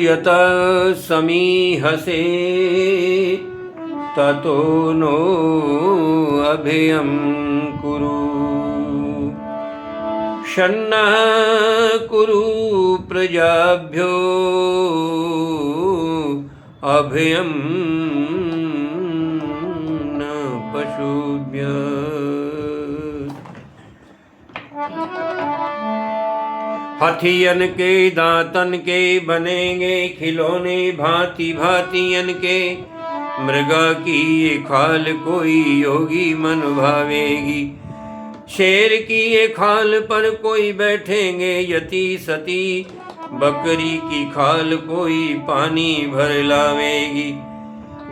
यत समीहसे ततो नो अभयं कुरु। शन्नः कुरु प्रजाभ्यो अभयं न पशुभ्यः। हाथियन के दांतन के बनेंगे खिलौने भांति भांतियन के। मृगा की ये खाल कोई योगी मन भावेगी। शेर की ये खाल पर कोई बैठेंगे यति सती। बकरी की खाल कोई पानी भर लावेगी।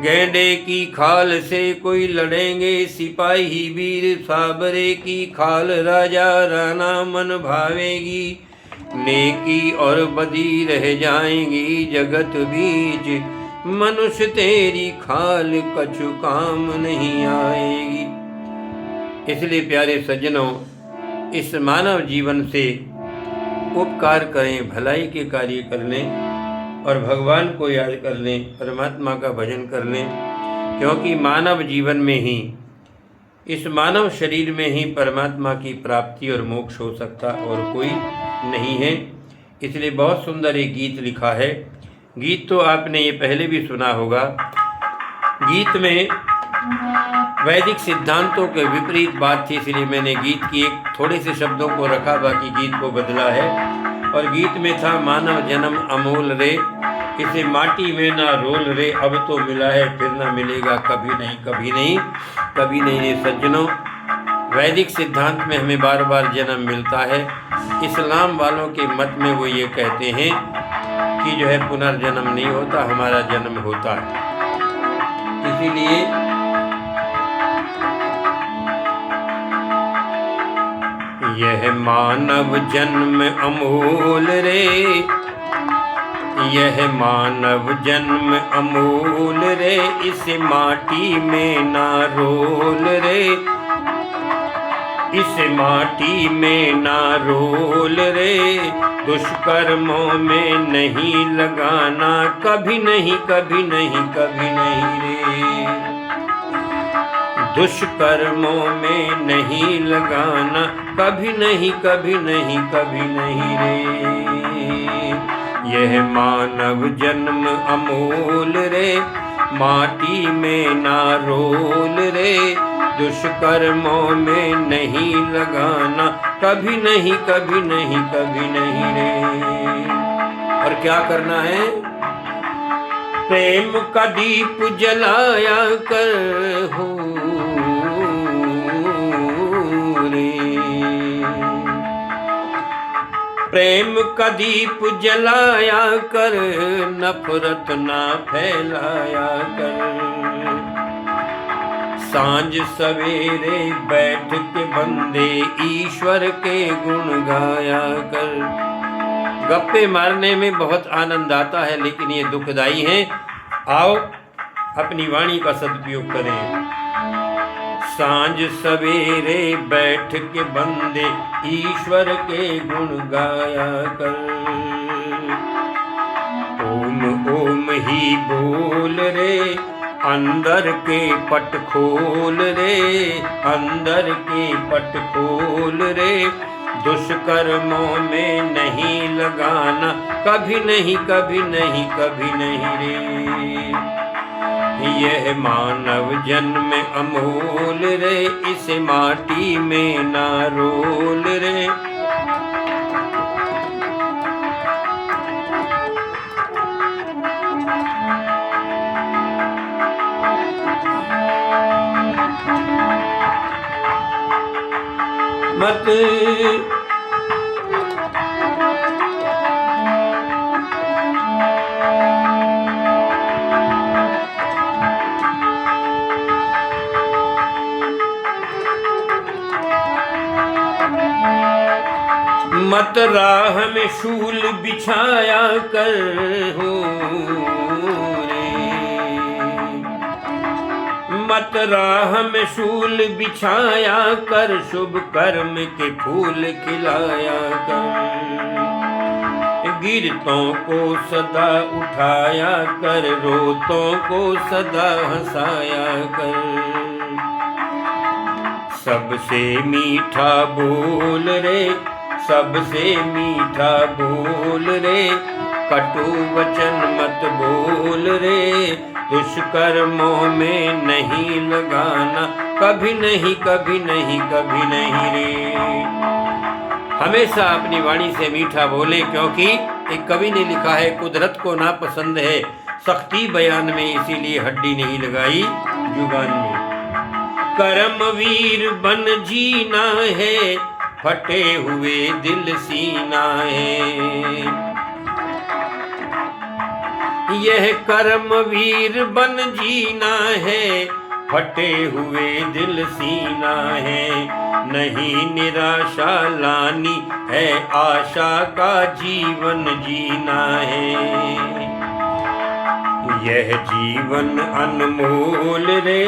गैंडे की खाल से कोई लड़ेंगे सिपाही वीर। साबरे की खाल राजा राणा मन भावेगी। नेकी और बदी रह जाएंगी जगत बीच। मनुष्य तेरी खाल कछु काम नहीं आएगी। इसलिए प्यारे सज्जनों, इस मानव जीवन से उपकार करें, भलाई के कार्य कर लें और भगवान को याद कर लें, परमात्मा का भजन कर लें। क्योंकि मानव जीवन में ही, इस मानव शरीर में ही परमात्मा की प्राप्ति और मोक्ष हो सकता और कोई नहीं है। इसलिए बहुत सुंदर एक गीत लिखा है। गीत तो आपने ये पहले भी सुना होगा। गीत में वैदिक सिद्धांतों के विपरीत बात थी, इसलिए मैंने गीत की एक थोड़े से शब्दों को रखा, बाकी गीत को बदला है। और गीत में था मानव जन्म अमोल रे, इसे माटी में ना रोल रे। अब तो मिला है फिर ना मिलेगा कभी नहीं, कभी नहीं, कभी नहीं रे सज्जनों। वैदिक सिद्धांत में हमें बार बार जन्म मिलता है। इस्लाम वालों के मत में वो ये कहते हैं कि जो है पुनर्जन्म नहीं होता, हमारा जन्म होता है। इसीलिए यह मानव जन्म अमूल रे, यह मानव जन्म अमूल रे। इस माटी में ना रोल रे, इस माटी में ना रोल रे। दुष्कर्मों में नहीं लगाना, कभी नहीं, कभी नहीं, कभी नहीं रे। दुष्कर्मों में नहीं लगाना, कभी नहीं, कभी नहीं, कभी नहीं रे। यह मानव जन्म अमूल रे, माटी में ना रोल रे। दुष्कर्मों में नहीं लगाना, कभी नहीं, कभी नहीं, कभी नहीं रे। और क्या करना है? प्रेम का दीप जलाया कर हो रे। प्रेम का दीप जलाया कर, नफरत ना फैलाया कर। सांझ सवेरे बैठ के बंदे ईश्वर के गुण गाया कर। गप्पे मारने में बहुत आनंद आता है, लेकिन ये दुखदाई है। आओ अपनी वाणी का सदुपयोग करें। सांझ सवेरे बैठ के बंदे ईश्वर के गुण गाया कर। ओम ओम ही बोल रे, अंदर के पट खोल रे, अंदर के पट खोल रे। दुष्कर्मों में नहीं लगाना, कभी नहीं, कभी नहीं, कभी नहीं रे। यह मानव जन्म अमूल रे, इस माटी में ना रोल रे। मत मत राह में शूल बिछाया कर हो रे। मत राह में शूल बिछाया कर, शुभ कर्म के फूल खिलाया कर। गिरतों को सदा उठाया कर, रोतों को सदा हंसाया कर। सबसे मीठा बोल रे, सबसे मीठा बोल रे, कटु वचन मत बोल रे, दुष्कर्मों में नहीं लगाना, कभी नहीं कभी नहीं कभी नहीं रे। हमेशा अपनी वाणी से मीठा बोले, क्योंकि एक कवि ने लिखा है, कुदरत को नापसंद है सख्ती बयान में, इसीलिए हड्डी नहीं लगाई जुबान में। कर्मवीर बन जीना है, फटे हुए दिल सीना है। यह कर्मवीर बन जीना है, फटे हुए दिल सीना है। नहीं निराशा लानी है, आशा का जीवन जीना है। यह जीवन अनमोल रे,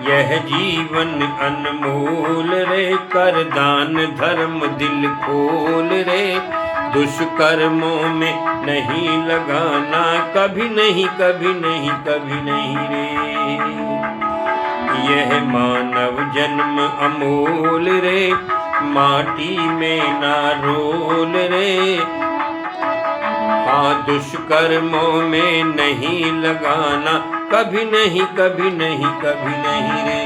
यह जीवन अनमोल रे, कर दान धर्म दिल खोल रे, दुष्कर्मों में नहीं लगाना, कभी नहीं कभी नहीं कभी नहीं रे। यह मानव जन्म अमोल रे, माटी में ना रोल रे, हाँ दुष्कर्मों में नहीं लगाना, कभी नहीं कभी नहीं कभी नहीं रे।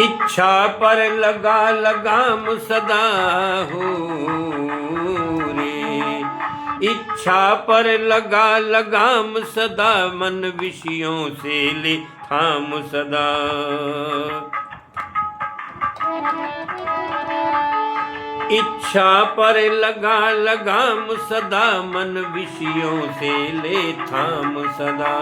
इच्छा पर लगा लगाम सदा हो रे, इच्छा पर लगा लगाम सदा, मन विषयों से ले थाम सदा। इच्छा पर लगा लगाम सदा, मन विषयों से ले थाम सदा।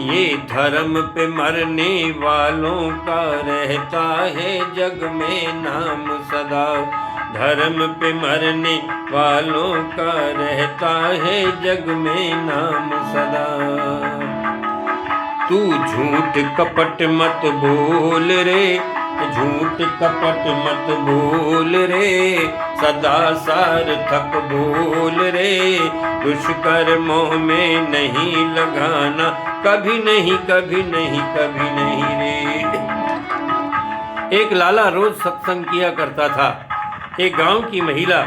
ये धर्म पे मरने वालों का रहता है जग में नाम सदा, धर्म पे मरने वालों का रहता है जग में नाम सदा। तू झूठ कपट मत बोल रे, झूठ कपट मत बोल रे, सदा सार्थक बोल रे, दुष्कर्मों में नहीं लगाना, कभी नहीं कभी नहीं कभी नहीं रे। एक लाला रोज सत्संग किया करता था। एक गांव की महिला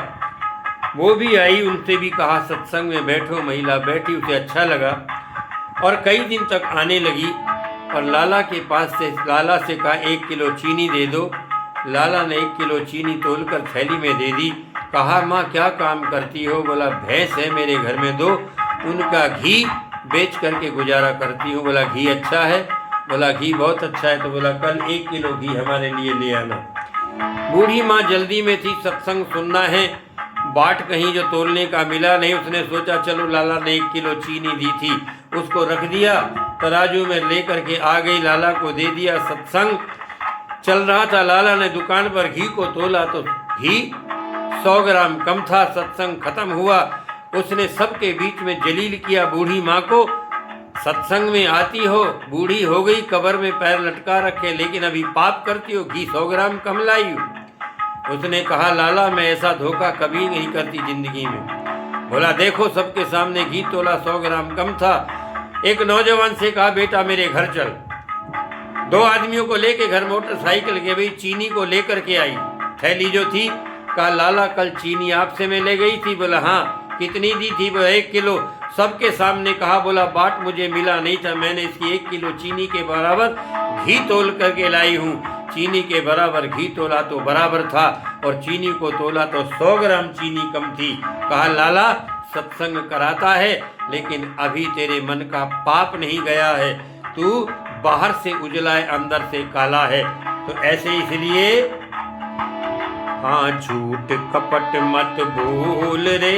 वो भी आई, उनसे भी कहा सत्संग में बैठो। महिला बैठी, उसे अच्छा लगा और कई दिन तक आने लगी। और लाला के पास से लाला से कहा 1 किलो चीनी दे दो। लाला ने 1 किलो चीनी तोलकर थैली में दे दी। कहा माँ क्या काम करती हो? बोला भैंस है मेरे घर में 2, उनका घी बेच करके गुजारा करती हूँ। बोला घी अच्छा है? बोला घी बहुत अच्छा है। तो बोला कल 1 किलो घी हमारे लिए ले आना। बूढ़ी माँ जल्दी में थी, सत्संग सुनना है, बाट कहीं जो तोलने का मिला नहीं। उसने सोचा चलो लाला ने 1 किलो चीनी दी थी, उसको रख दिया, तराजू में लेकर के आ गई, लाला को दे दिया। सत्संग चल रहा था, लाला ने दुकान पर घी को तोला तो घी 100 ग्राम कम था। सत्संग खत्म हुआ, उसने सबके बीच में जलील किया बूढ़ी माँ को। सत्संग में आती हो, बूढ़ी हो गई, कब्र में पैर लटका रखे, लेकिन अभी पाप करती हो, घी 100 ग्राम कम लाई। उसने कहा लाला मैं ऐसा धोखा कभी नहीं करती जिंदगी में। बोला देखो सबके सामने घी तोला 100 ग्राम कम था। एक नौजवान से कहा बेटा मेरे घर चल। 2 आदमियों को लेके घर मोटरसाइकिल के भाई चीनी को लेकर के आई, थैली जो थी। कहा लाला कल चीनी आपसे मैं ले गई थी। बोला हाँ कितनी दी थी? बोला 1 किलो। सबके सामने कहा। बोला बाट मुझे मिला नहीं था, मैंने इसकी 1 किलो चीनी के बराबर घी तोल करके लाई हूँ। चीनी के बराबर घी तोला तो बराबर था और चीनी को तोला तो 100 ग्राम चीनी कम थी। कहा लाला सत्संग कराता है लेकिन अभी तेरे मन का पाप नहीं गया है, तू बाहर से उजला है अंदर से काला है। तो ऐसे इसलिए हाँ झूठ कपट मत बोल रे,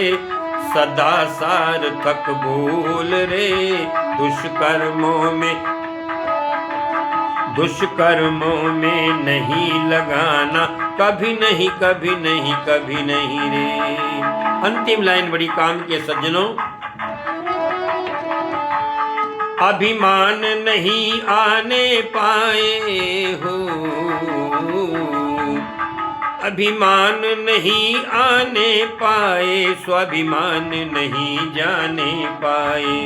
सदा सार्थक बोल रे, दुष्कर्मों में नहीं लगाना, कभी नहीं कभी नहीं कभी नहीं रे। अंतिम लाइन बड़ी काम के सज्जनों। अभिमान नहीं आने पाए हो, अभिमान नहीं आने पाए, स्वाभिमान नहीं जाने पाए।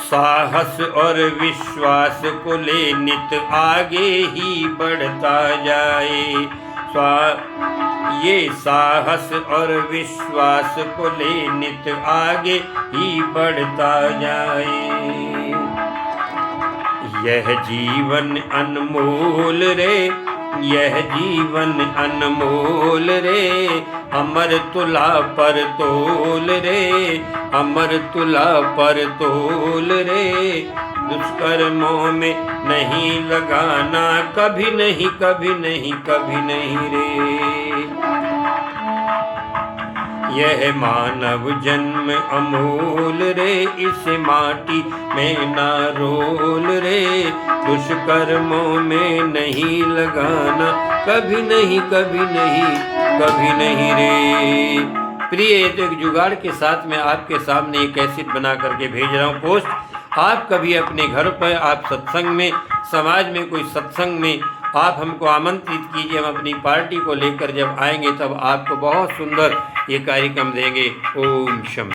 साहस और विश्वास को ले नित आगे ही बढ़ता जाए। ये साहस और विश्वास को ले नित आगे ही बढ़ता जाए। यह जीवन अनमोल रे, यह जीवन अनमोल रे, अमर तुला पर तोल रे, अमर तुला पर तोल रे। दुष्कर्मों में नहीं लगाना, कभी नहीं कभी नहीं कभी नहीं रे। यह मानव जन्म अमूल रे, इस माटी में ना रोल रे। दुष्कर्मों में नहीं लगाना, कभी नहीं कभी नहीं कभी नहीं रे। प्रिय, एक जुगाड़ के साथ मैं आपके सामने एक कैसेट बना करके भेज रहा हूँ पोस्ट। आप कभी अपने घर पर, आप सत्संग में, समाज में कोई सत्संग में आप हमको आमंत्रित कीजिए। हम अपनी पार्टी को लेकर जब आएंगे तब आपको बहुत सुंदर ये कार्यक्रम देंगे। ओम शम।